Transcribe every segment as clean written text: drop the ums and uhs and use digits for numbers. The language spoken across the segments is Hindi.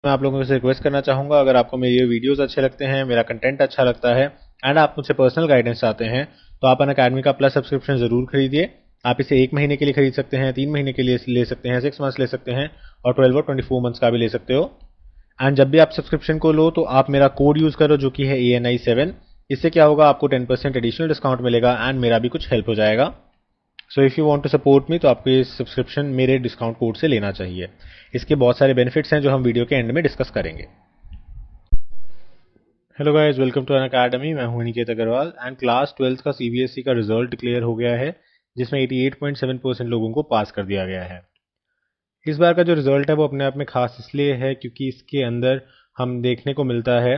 मैं आप लोगों से रिक्वेस्ट करना चाहूँगा, अगर आपको मेरे ये वीडियोज़ अच्छे लगते हैं, मेरा कंटेंट अच्छा लगता है एंड आप मुझसे पर्सनल गाइडेंस चाहते हैं, तो आप अनअकैडमी का प्लस सब्सक्रिप्शन ज़रूर खरीदिए। आप इसे 1 महीने के लिए खरीद सकते हैं, 3 महीने के लिए ले सकते हैं, 6 मंथ्स ले सकते हैं और 12 और 24 मंथ्स का भी ले सकते हो। एंड जब भी आप सब्सक्रिप्शन को लो तो आप मेरा कोड यूज़ करो जो कि है ANI7। इससे क्या होगा, आपको 10% एडिशनल डिस्काउंट मिलेगा एंड मेरा भी कुछ हेल्प हो जाएगा। So if you want to support me तो आपको ये सब्सक्रिप्शन मेरे डिस्काउंट कोड से लेना चाहिए। इसके बहुत सारे बेनिफिट्स हैं जो हम वीडियो के एंड में डिस्कस करेंगे। Hello guys, welcome to Unacademy. मैं हूं Niket Agarwal and class 12th का CBSE का रिजल्ट डिक्लेयर हो गया है, जिसमें 88.7% लोगों को पास कर दिया गया है। इस बार का जो रिजल्ट है वो अपने आप में खास इसलिए है क्योंकि इसके अंदर हम देखने को मिलता है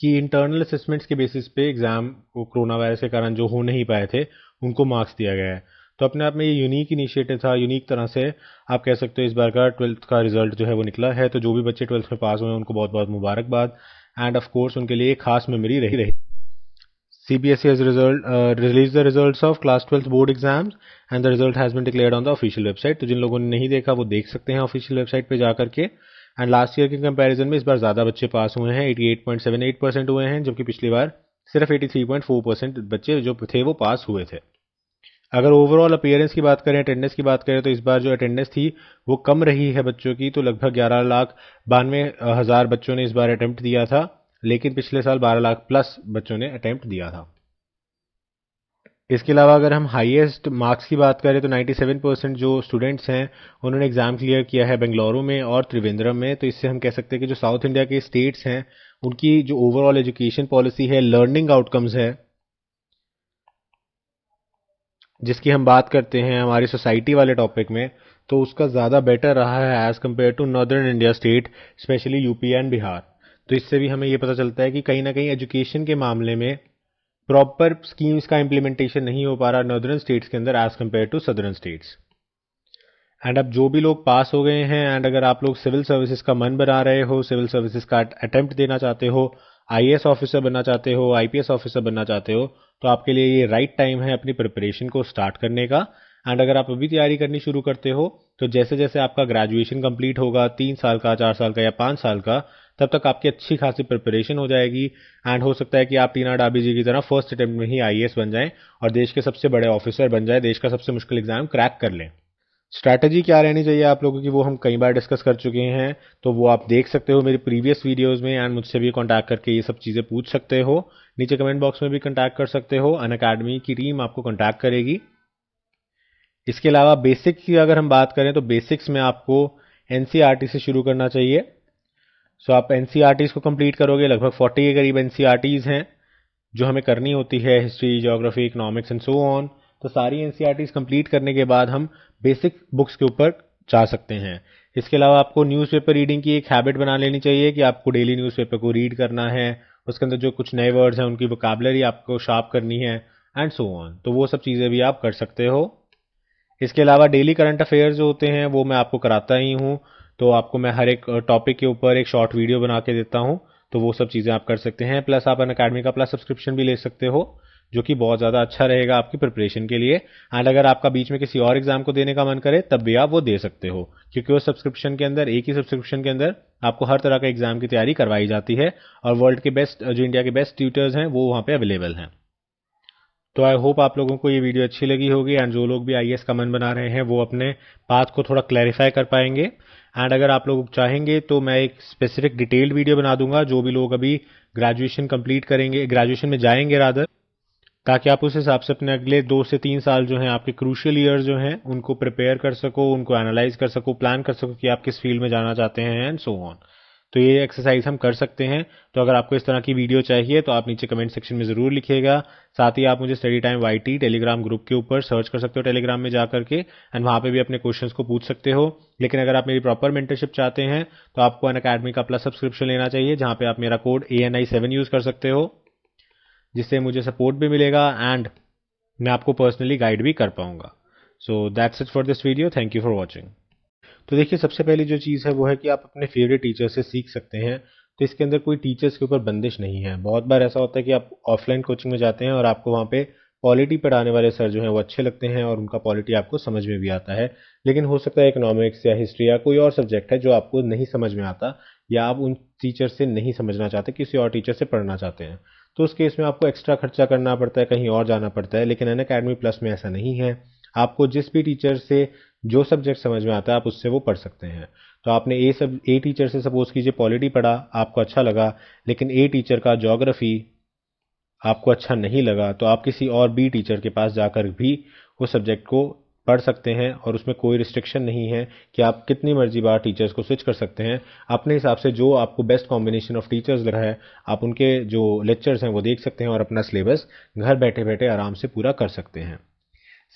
कि इंटरनल असेसमेंट्स के बेसिस पे एग्जाम को कोरोना वायरस के कारण जो हो नहीं पाए थे उनको मार्क्स दिया गया है। तो अपने आप में ये यूनिक इनिशिएटिव था, यूनिक तरह से आप कह सकते हो इस बार का 12th का रिजल्ट जो है वो निकला है। तो जो भी बच्चे 12th में पास हुए हैं उनको बहुत बहुत मुबारकबाद एंड ऑफ कोर्स उनके लिए एक खास मेमोरी रही। CBSE has released the results of class 12th board exams and the result has been declared on the official website। तो जिन लोगों ने नहीं देखा वो देख सकते हैं ऑफिशियल वेबसाइट पे जा करके। एंड लास्ट ईयर के कंपैरिजन में इस बार ज़्यादा बच्चे पास हुए हैं, 88.78% हुए हैं, जबकि पिछली बार सिर्फ 83.4% बच्चे जो थे वो पास हुए थे। अगर ओवरऑल अपीयरेंस की बात करें, अटेंडेंस की बात करें, तो इस बार जो अटेंडेंस थी वो कम रही है बच्चों की। तो लगभग 11,92,000 बच्चों ने इस बार अटेम्प्ट दिया था, लेकिन पिछले साल 12 लाख प्लस बच्चों ने अटेम्प्ट दिया था। इसके अलावा अगर हम हाईएस्ट मार्क्स की बात करें तो 97% जो स्टूडेंट्स हैं उन्होंने एग्जाम क्लियर किया है बेंगलुरु में और त्रिवेंद्रम में। तो इससे हम कह सकते हैं कि जो साउथ इंडिया के स्टेट्स हैं उनकी जो ओवरऑल एजुकेशन पॉलिसी है, लर्निंग आउटकम्स है, जिसकी हम बात करते हैं हमारी सोसाइटी वाले टॉपिक में, तो उसका ज़्यादा बेटर रहा है as compared to northern India state, specially UP and Bihar. तो इससे भी हमें ये पता चलता है कि कहीं ना कहीं एजुकेशन के मामले में प्रॉपर स्कीम्स का इम्प्लीमेंटेशन नहीं हो पा रहा नॉर्दर्न स्टेट्स के अंदर as compared to southern states. And अब जो भी लोग पास हो गए हैं एंड अगर आप लोग सिविल सर्विसेज का मन बना रहे हो, सिविल सर्विसेज का अटेम्प्ट देना चाहते हो, IAS ऑफिसर बनना चाहते हो, IPS ऑफिसर बनना चाहते हो, तो आपके लिए ये राइट टाइम है अपनी प्रिपरेशन को स्टार्ट करने का। एंड अगर आप अभी तैयारी करनी शुरू करते हो तो जैसे जैसे आपका ग्रेजुएशन कंप्लीट होगा, 3 साल का, 4 साल का या 5 साल का, तब तक आपकी अच्छी खासी प्रिपरेशन हो जाएगी। एंड हो सकता है कि आप टीना डाबी जी की तरह फर्स्ट अटेम्प्ट में ही IAS बन जाएं और देश के सबसे बड़े ऑफिसर बन जाए, देश का सबसे मुश्किल एग्जाम क्रैक कर लें। स्ट्रैटेजी क्या रहनी चाहिए आप लोगों की वो हम कई बार डिस्कस कर चुके हैं, तो वो आप देख सकते हो मेरी प्रीवियस वीडियोस में एंड मुझसे भी कांटेक्ट करके ये सब चीज़ें पूछ सकते हो। नीचे कमेंट बॉक्स में भी कांटेक्ट कर सकते हो, अनअकैडमी की टीम आपको कांटेक्ट करेगी। इसके अलावा बेसिक की अगर हम बात करें तो बेसिक्स में आपको NCERT से शुरू करना चाहिए। सो आप NCERTs को कंप्लीट करोगे, लगभग 40 के करीब NCERTs हैं जो हमें करनी होती है, history, geography, economics and so on. तो सारी NCERTs कंप्लीट करने के बाद हम बेसिक बुक्स के ऊपर जा सकते हैं। इसके अलावा आपको न्यूज़पेपर रीडिंग की एक हैबिट बना लेनी चाहिए कि आपको डेली न्यूज़पेपर को रीड करना है, उसके अंदर जो कुछ नए वर्ड्स हैं उनकी वोकैबुलरी आपको शार्प करनी है एंड सो ऑन। तो वो सब चीज़ें भी आप कर सकते हो। इसके अलावा डेली करंट अफेयर्स जो होते हैं वो मैं आपको कराता ही हूँ। तो आपको मैं हर एक टॉपिक के ऊपर एक शॉर्ट वीडियो बना के देता हूँ, तो वो सब चीज़ें आप कर सकते हैं। प्लस आप अनअकैडमी का प्लस सब्सक्रिप्शन भी ले सकते हो, जो कि बहुत ज़्यादा अच्छा रहेगा आपकी प्रिपरेशन के लिए। एंड अगर आपका बीच में किसी और एग्जाम को देने का मन करे तब भी आप वो दे सकते हो, क्योंकि उस सब्सक्रिप्शन के अंदर, एक ही सब्सक्रिप्शन के अंदर आपको हर तरह का एग्जाम की तैयारी करवाई जाती है और वर्ल्ड के बेस्ट, जो इंडिया के बेस्ट ट्यूटर्स हैं वो वहाँ पे अवेलेबल हैं। तो आई होप आप लोगों को ये वीडियो अच्छी लगी होगी एंड जो लोग भी IAS का मन बना रहे हैं वो अपने पाथ को थोड़ा क्लैरिफाई कर पाएंगे। एंड अगर आप लोग चाहेंगे तो मैं एक स्पेसिफिक डिटेल्ड वीडियो बना दूंगा, जो भी लोग अभी ग्रेजुएशन कंप्लीट करेंगे, ग्रेजुएशन में जाएंगे रादर, ताकि आप उस हिसाब से अपने अगले 2 से 3 साल जो हैं आपके क्रूशियल ईयर जो हैं उनको प्रिपेयर कर सको, उनको एनालाइज कर सको, प्लान कर सको कि आप किस फील्ड में जाना चाहते हैं एंड सो ऑन। तो ये एक्सरसाइज हम कर सकते हैं। तो अगर आपको इस तरह की वीडियो चाहिए तो आप नीचे कमेंट सेक्शन में ज़रूर लिखिएगा। साथ ही आप मुझे study time YT Telegram group के ऊपर सर्च कर सकते हो टेलीग्राम में जा करके, एंड वहाँ पे भी अपने क्वेश्चंस को पूछ सकते हो। लेकिन अगर आप मेरी प्रॉपर मेंटरशिप चाहते हैं तो आपको अनअकैडमी का प्लस सब्सक्रिप्शन लेना चाहिए, जहाँ पे आप मेरा कोड ANI7 यूज़ कर सकते हो, जिससे मुझे सपोर्ट भी मिलेगा एंड मैं आपको पर्सनली गाइड भी कर पाऊंगा। So that's it for this video, thank you for watching. तो देखिए, सबसे पहली जो चीज़ है वो है कि आप अपने फेवरेट टीचर से सीख सकते हैं। तो इसके अंदर कोई टीचर्स के ऊपर बंदिश नहीं है। बहुत बार ऐसा होता है कि आप ऑफलाइन कोचिंग में जाते हैं और आपको वहाँ पे पॉलिटी पढ़ाने वाले सर जो हैं वो अच्छे लगते हैं और उनका पॉलिटी आपको समझ में भी आता है। लेकिन हो सकता है इकोनॉमिक्स या हिस्ट्री या कोई और सब्जेक्ट है जो आपको नहीं समझ में आता, या आप उन टीचर से नहीं समझना चाहते, किसी और टीचर से पढ़ना चाहते हैं, तो उस केस में आपको एक्स्ट्रा खर्चा करना पड़ता है, कहीं और जाना पड़ता है। लेकिन अनअकैडमी प्लस में ऐसा नहीं है। आपको जिस भी टीचर से जो सब्जेक्ट समझ में आता है आप उससे वो पढ़ सकते हैं। तो आपने ए टीचर से सपोज कीजिए पॉलिटी पढ़ा, आपको अच्छा लगा, लेकिन ए टीचर का ज्योग्राफी आपको अच्छा नहीं लगा, तो आप किसी और बी टीचर के पास जाकर भी उस सब्जेक्ट को पढ़ सकते हैं, और उसमें कोई रिस्ट्रिक्शन नहीं है कि आप कितनी मर्जी बार टीचर्स को स्विच कर सकते हैं। अपने हिसाब से जो आपको बेस्ट कॉम्बिनेशन ऑफ टीचर्स लग रहा है, आप उनके जो लेक्चर्स हैं वो देख सकते हैं और अपना सिलेबस घर बैठे बैठे आराम से पूरा कर सकते हैं।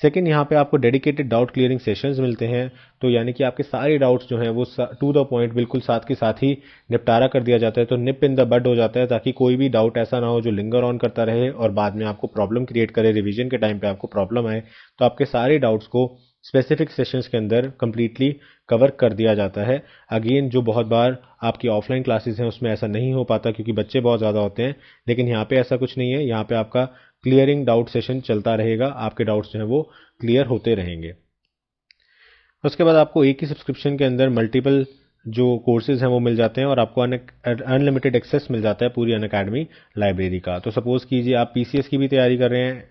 सेकंड, यहाँ पे आपको डेडिकेटेड डाउट क्लियरिंग सेशंस मिलते हैं। तो यानी कि आपके सारे डाउट्स जो हैं वो टू द पॉइंट बिल्कुल साथ के साथ ही निपटारा कर दिया जाता है। तो निप इन द बड हो जाता है, ताकि कोई भी डाउट ऐसा ना हो जो लिंगर ऑन करता रहे और बाद में आपको प्रॉब्लम क्रिएट करे, रिवीजन के टाइम पे आपको प्रॉब्लम आए। तो आपके सारे डाउट्स को स्पेसिफिक सेशंस के अंदर कंप्लीटली कवर कर दिया जाता है। अगेन, जो बहुत बार आपकी ऑफलाइन क्लासेस हैं उसमें ऐसा नहीं हो पाता क्योंकि बच्चे बहुत ज़्यादा होते हैं, लेकिन यहाँ पे ऐसा कुछ नहीं है। यहाँ पे आपका क्लियरिंग डाउट सेशन चलता रहेगा, आपके डाउट्स जो हैं वो क्लियर होते रहेंगे। उसके बाद आपको एक ही सब्सक्रिप्शन के अंदर मल्टीपल जो कोर्सेज हैं वो मिल जाते हैं, और आपको अनलिमिटेड एक्सेस मिल जाता है पूरी अनअकैडमी लाइब्रेरी का। तो सपोज कीजिए आप पीसीएस की भी तैयारी कर रहे हैं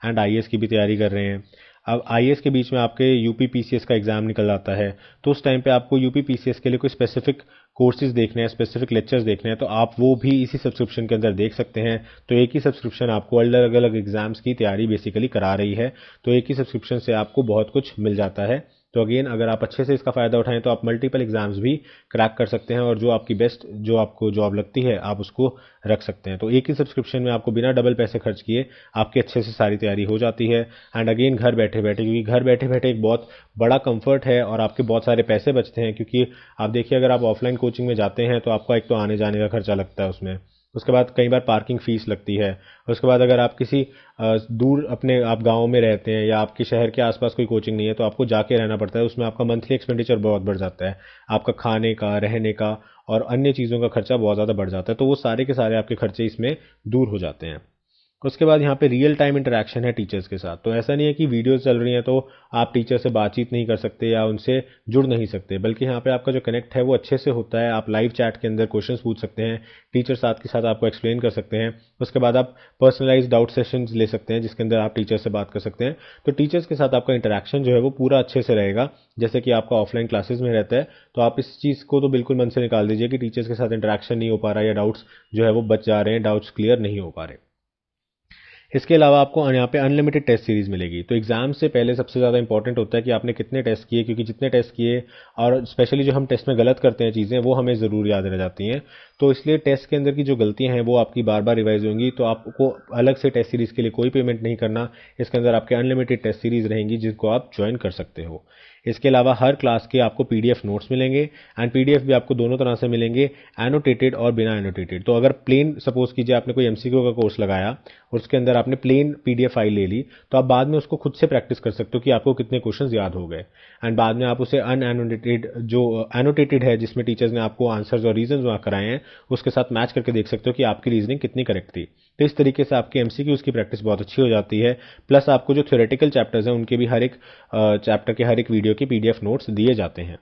एंड आईएएस की भी तैयारी कर रहे हैं। अब आईएएस के बीच में आपके यूपी पीसीएस का एग्जाम निकल जाता है, तो उस टाइम पे आपको यूपी पीसीएस के लिए कोई स्पेसिफिक कोर्सेज देखने हैं, स्पेसिफिक लेक्चर्स देखने हैं, तो आप वो भी इसी सब्सक्रिप्शन के अंदर देख सकते हैं। तो एक ही सब्सक्रिप्शन आपको अलग अलग एग्जाम्स की तैयारी बेसिकली करा रही है, तो एक ही सब्सक्रिप्शन से आपको बहुत कुछ मिल जाता है। तो अगेन, अगर आप अच्छे से इसका फ़ायदा उठाएं तो आप मल्टीपल एग्जाम्स भी क्रैक कर सकते हैं, और जो आपकी बेस्ट जो आपको जॉब लगती है आप उसको रख सकते हैं। तो एक ही सब्सक्रिप्शन में आपको बिना डबल पैसे खर्च किए आपकी अच्छे से सारी तैयारी हो जाती है। एंड अगेन, घर बैठे बैठे, क्योंकि घर बैठे बैठे एक बहुत बड़ा कंफर्ट है और आपके बहुत सारे पैसे बचते हैं। क्योंकि आप देखिए, अगर आप ऑफलाइन कोचिंग में जाते हैं तो आपका एक तो आने जाने का खर्चा लगता है उसमें, उसके बाद कई बार पार्किंग फीस लगती है, उसके बाद अगर आप किसी दूर अपने आप गांव में रहते हैं या आपके शहर के आसपास कोई कोचिंग नहीं है तो आपको जाके रहना पड़ता है, उसमें आपका मंथली एक्सपेंडिचर बहुत बढ़ जाता है, आपका खाने का, रहने का और अन्य चीज़ों का खर्चा बहुत ज़्यादा बढ़ जाता है। तो वो सारे के सारे आपके खर्चे इसमें दूर हो जाते हैं। उसके बाद यहाँ पे रियल टाइम इंटरेक्शन है टीचर्स के साथ। तो ऐसा नहीं है कि वीडियोस चल रही हैं तो आप टीचर से बातचीत नहीं कर सकते या उनसे जुड़ नहीं सकते, बल्कि यहाँ पे आपका जो कनेक्ट है वो अच्छे से होता है। आप लाइव चैट के अंदर क्वेश्चंस पूछ सकते हैं, टीचर साथ के साथ आपको एक्सप्लेन कर सकते हैं। उसके बाद आप पर्सनलाइज डाउट सेशंस ले सकते हैं जिसके अंदर आप टीचर से बात कर सकते हैं। तो टीचर्स के साथ आपका इंटरेक्शन जो है वो पूरा अच्छे से रहेगा, जैसे कि आपका ऑफलाइन क्लासेस में रहता है। तो आप इस चीज़ को तो बिल्कुल मन से निकाल दीजिए कि टीचर्स के साथ इंटरेक्शन नहीं हो पा रहा है या डाउट्स जो है वो बच जा रहे हैं, डाउट्स क्लियर नहीं हो पा रहे। इसके अलावा आपको यहाँ पे अनलिमिटेड टेस्ट सीरीज मिलेगी। तो एग्जाम से पहले सबसे ज़्यादा इंपॉर्टेंट होता है कि आपने कितने टेस्ट किए, क्योंकि जितने टेस्ट किए और स्पेशली जो हम टेस्ट में गलत करते हैं चीज़ें, वो हमें ज़रूर याद रह जाती हैं। तो इसलिए टेस्ट के अंदर की जो गलतियां हैं वो आपकी बार बार रिवाइज होंगी। तो आपको अलग से टेस्ट सीरीज के लिए कोई पेमेंट नहीं करना, इसके अंदर आपके अनलिमिटेड टेस्ट सीरीज रहेंगी जिनको आप ज्वाइन कर सकते हो। इसके अलावा हर क्लास के आपको पीडीएफ नोट्स मिलेंगे, एंड पीडीएफ भी आपको दोनों तरह से मिलेंगे, एनोटेटेड और बिना एनोटेटेड। तो अगर प्लेन सपोज कीजिए आपने कोई एमसीक्यू का कोर्स लगाया और उसके अंदर आपने प्लेन पीडीएफ फाइल ले ली, तो आप बाद में उसको खुद से प्रैक्टिस कर सकते हो कि आपको कितने क्वेश्चंस याद हो गए, एंड बाद में आप उसे अनएनोटेटेड जो एनोटेटेड है जिसमें टीचर्स ने आपको आंसर्स और रीजंस वहाँ कराए हैं उसके साथ मैच करके देख सकते हो कि आपकी रीजनिंग कितनी करेक्ट थी। तो इस तरीके से आपकी एमसीक्यूज की प्रैक्टिस बहुत अच्छी हो जाती है। प्लस आपको जो थ्योरेटिकल चैप्टर्स हैं उनके भी हर एक चैप्टर के हर एक वीडियो के पीडीएफ नोट्स दिए जाते हैं।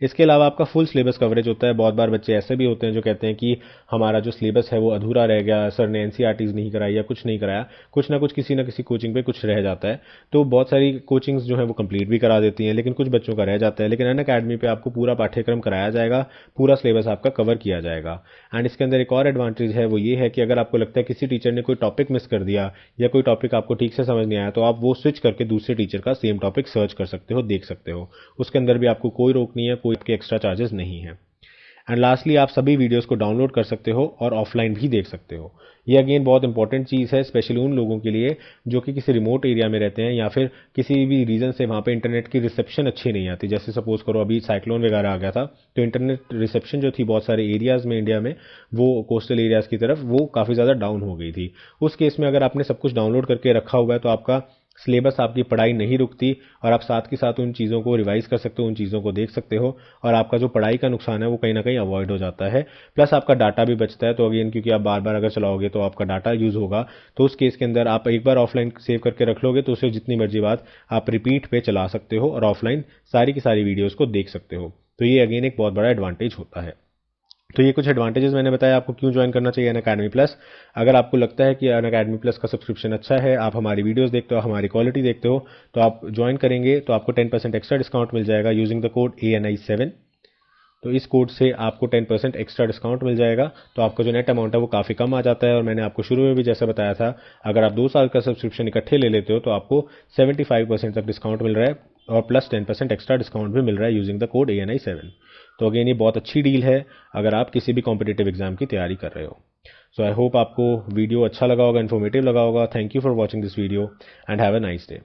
इसके अलावा आपका फुल सिलेबस कवरेज होता है। बहुत बार बच्चे ऐसे भी होते हैं जो कहते हैं कि हमारा जो सिलेबस है वो अधूरा रह गया, सर ने एनसीईआरटीज नहीं कराई या कुछ नहीं कराया, कुछ ना कुछ किसी ना किसी कोचिंग पे कुछ रह जाता है। तो बहुत सारी कोचिंग्स जो है वो कंप्लीट भी करा देती हैं, लेकिन कुछ बच्चों का रह जाता है। लेकिन अनअकैडमी पे आपको पूरा पाठ्यक्रम कराया जाएगा, पूरा सिलेबस आपका कवर किया जाएगा। एंड इसके अंदर एक और एडवांटेज है, वो ये है कि अगर आपको लगता है किसी टीचर ने कोई टॉपिक मिस कर दिया या कोई टॉपिक आपको ठीक से समझ नहीं आया, तो आप वो स्विच करके दूसरे टीचर का सेम टॉपिक सर्च कर सकते हो, देख सकते हो। उसके अंदर भी आपको कोई रोक नहीं है, कोई आपके एक्स्ट्रा चार्जेस नहीं है। एंड लास्टली, आप सभी वीडियोस को डाउनलोड कर सकते हो और ऑफलाइन भी देख सकते हो। ये अगेन बहुत इंपॉर्टेंट चीज़ है, स्पेशली उन लोगों के लिए जो कि किसी रिमोट एरिया में रहते हैं या फिर किसी भी रीजन से वहाँ पे इंटरनेट की रिसेप्शन अच्छी नहीं आती। जैसे सपोज करो अभी साइक्लोन वगैरह आ गया था, तो इंटरनेट रिसेप्शन जो थी बहुत सारे एरियाज़ में इंडिया में, वो कोस्टल एरियाज़ की तरफ वो काफ़ी ज़्यादा डाउन हो गई थी। उस केस में अगर आपने सब कुछ डाउनलोड करके रखा हुआ है तो आपका सिलेबस, आपकी पढ़ाई नहीं रुकती और आप साथ के साथ उन चीज़ों को रिवाइज कर सकते हो, उन चीज़ों को देख सकते हो, और आपका जो पढ़ाई का नुकसान है वो कहीं ना कहीं अवॉइड हो जाता है। प्लस आपका डाटा भी बचता है। तो अगेन, क्योंकि आप बार बार अगर चलाओगे तो आपका डाटा यूज़ होगा, तो उस केस के अंदर आप एक बार ऑफलाइन सेव करके रख लोगे तो उसे जितनी मर्जी बात आप रिपीट पे चला सकते हो और ऑफलाइन सारी की सारी वीडियोज़ को देख सकते हो। तो ये अगेन एक बहुत बड़ा एडवांटेज होता है। तो ये कुछ एडवांटेजेस मैंने बताया आपको क्यों ज्वाइन करना चाहिए अनअकैडमी प्लस। अगर आपको लगता है कि अनअकैडमी प्लस का सब्सक्रिप्शन अच्छा है, आप हमारी वीडियोस देखते हो, हमारी क्वालिटी देखते हो, तो आप ज्वाइन करेंगे तो आपको 10% एक्स्ट्रा डिस्काउंट मिल जाएगा यूजिंग द कोड ANI7। तो इस कोड से आपको 10% एक्स्ट्रा डिस्काउंट मिल जाएगा। तो आपका जो नेट अमाउंट है वो काफ़ी कम आ जाता है। और मैंने आपको शुरू में भी जैसा बताया था, अगर आप 2 साल का सब्सक्रिप्शन इकट्ठे ले लेते हो तो आपको 75% तक डिस्काउंट मिल रहा है और प्लस 10% एक्स्ट्रा डिस्काउंट भी मिल रहा है यूजिंग द कोड ANI7। तो अगेन ये बहुत अच्छी डील है अगर आप किसी भी कॉम्पिटेटिव एग्जाम की तैयारी कर रहे हो। सो आई होप आपको वीडियो अच्छा लगा होगा, इन्फॉर्मेटिव लगा होगा। Thank you for watching this video and have a nice day.